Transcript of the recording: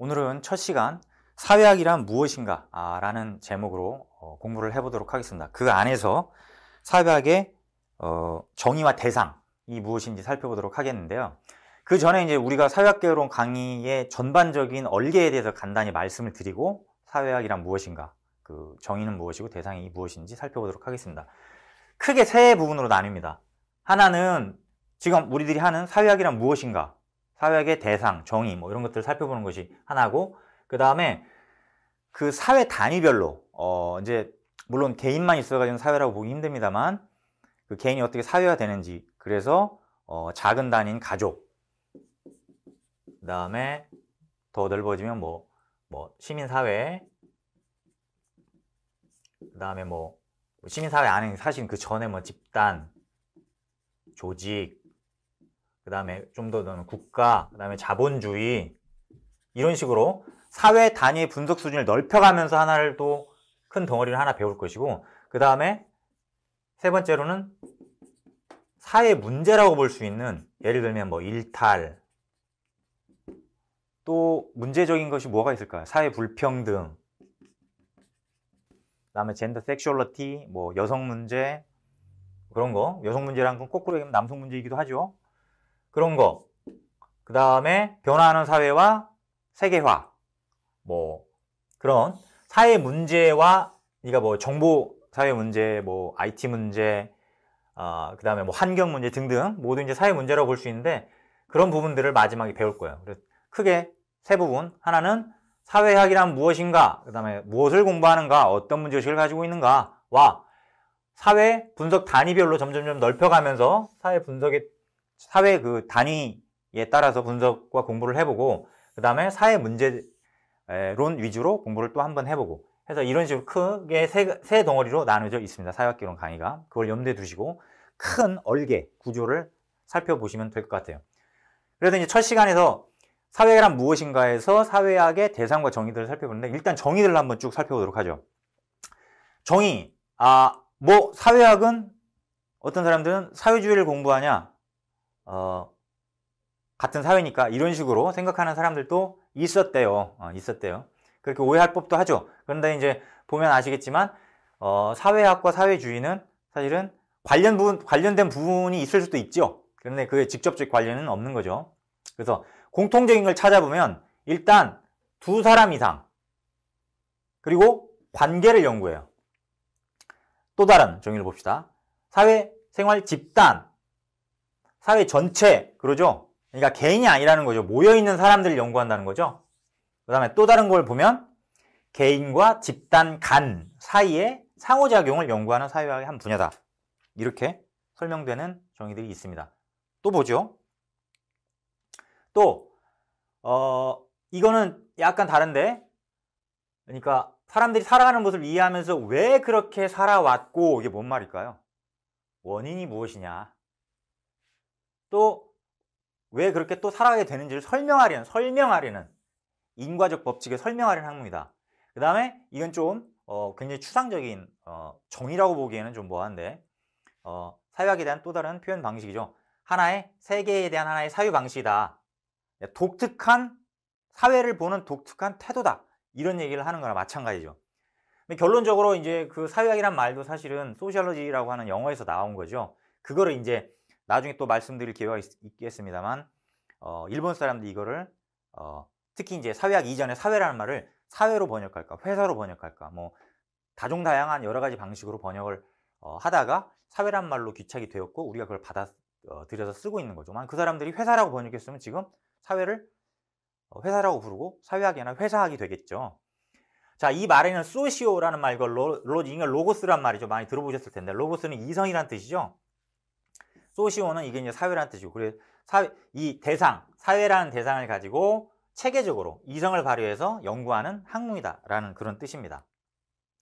오늘은 첫 시간 사회학이란 무엇인가 라는 제목으로 공부를 해보도록 하겠습니다. 그 안에서 사회학의 정의와 대상이 무엇인지 살펴보도록 하겠는데요. 그 전에 이제 우리가 사회학 개론 강의의 전반적인 얼개에 대해서 간단히 말씀을 드리고 사회학이란 무엇인가, 그 정의는 무엇이고 대상이 무엇인지 살펴보도록 하겠습니다. 크게 세 부분으로 나뉩니다. 하나는 지금 우리들이 하는 사회학이란 무엇인가, 사회학의 대상, 정의 뭐 이런 것들을 살펴보는 것이 하나고, 그 다음에 그 사회 단위별로 이제 물론 개인만 있어가지고 사회라고 보기 힘듭니다만 그 개인이 어떻게 사회화 되는지, 그래서 작은 단위인 가족, 그 다음에 더 넓어지면 뭐 시민사회, 그 다음에 뭐 시민사회 안에 사실 그 전에 뭐 집단, 조직, 그 다음에 좀 더 국가, 그 다음에 자본주의, 이런 식으로 사회 단위의 분석 수준을 넓혀가면서 하나를 또 큰 덩어리를 하나 배울 것이고, 그 다음에 세 번째로는 사회 문제라고 볼 수 있는, 예를 들면 뭐 일탈, 또 문제적인 것이 뭐가 있을까요? 사회 불평등, 그 다음에 젠더 섹슈얼리티, 뭐 여성 문제, 그런 거, 여성 문제란 건 거꾸로 얘기하면 남성 문제이기도 하죠. 그런 거, 그 다음에 변화하는 사회와 세계화, 뭐 그런 사회 문제와, 그러니까 뭐 정보 사회 문제, 뭐 IT 문제, 그 다음에 뭐 환경 문제 등등 모두 이제 사회 문제라고 볼 수 있는데, 그런 부분들을 마지막에 배울 거예요. 그래서 크게 세 부분, 하나는 사회학이란 무엇인가, 그 다음에 무엇을 공부하는가, 어떤 문제의식을 가지고 있는가와 사회 분석 단위별로 점점 넓혀가면서 사회 그 단위에 따라서 분석과 공부를 해보고, 그 다음에 사회 문제론 위주로 공부를 또 한번 해보고 해서 이런 식으로 크게 세 덩어리로 나눠져 있습니다. 사회학개론 강의가. 그걸 염두에 두시고 큰 얼개 구조를 살펴보시면 될 것 같아요. 그래서 이제 첫 시간에서 사회란 무엇인가에서 사회학의 대상과 정의들을 살펴보는데, 일단 정의들을 한번 쭉 살펴보도록 하죠. 정의, 뭐 사회학은 어떤 사람들은 사회주의를 공부하냐, 같은 사회니까 이런 식으로 생각하는 사람들도 있었대요. 그렇게 오해할 법도 하죠. 그런데 이제 보면 아시겠지만 사회학과 사회주의는 사실은 관련된 부분이 있을 수도 있죠. 그런데 그게 직접적 관련은 없는 거죠. 그래서 공통적인 걸 찾아보면 일단 두 사람 이상, 그리고 관계를 연구해요. 또 다른 정의를 봅시다. 사회생활 집단, 사회 전체, 그러죠? 그러니까 개인이 아니라는 거죠. 모여있는 사람들을 연구한다는 거죠. 그 다음에 또 다른 걸 보면 개인과 집단 간 사이의 상호작용을 연구하는 사회학의 한 분야다. 이렇게 설명되는 정의들이 있습니다. 또 보죠. 또 이거는 약간 다른데, 그러니까 사람들이 살아가는 것을 이해하면서 왜 그렇게 살아왔고, 이게 뭔 말일까요? 원인이 무엇이냐, 또 왜 그렇게 또 살아가게 되는지를 설명하려는 인과적 법칙을 설명하려는 학문이다. 그 다음에 이건 좀 굉장히 추상적인 정의라고 보기에는 좀 뭐한데, 사회학에 대한 또 다른 표현 방식이죠. 하나의 세계에 대한 하나의 사유 방식이다. 독특한 사회를 보는 독특한 태도다. 이런 얘기를 하는 거나 마찬가지죠. 근데 결론적으로 이제 그 사회학이란 말도 사실은 소시올로지라고 하는 영어에서 나온 거죠. 그거를 이제 나중에 또 말씀드릴 기회가 있겠습니다만, 일본 사람들이 이거를 특히 이제 사회학 이전에 사회라는 말을 사회로 번역할까, 회사로 번역할까, 뭐 다종다양한 여러 가지 방식으로 번역을 하다가 사회란 말로 귀착이 되었고, 우리가 그걸 받아들여서 쓰고 있는 거죠. 그 사람들이 회사라고 번역했으면 지금 사회를 회사라고 부르고 사회학이 아니라 회사학이 되겠죠. 자, 이 말에는 소시오라는 말과 로고스란 말이죠. 많이 들어보셨을 텐데, 로고스는 이성이란 뜻이죠. 소시오는 이게 이제 사회라는 뜻이고, 그래서 이 대상, 사회라는 대상을 가지고 체계적으로 이성을 발휘해서 연구하는 학문이다라는 그런 뜻입니다.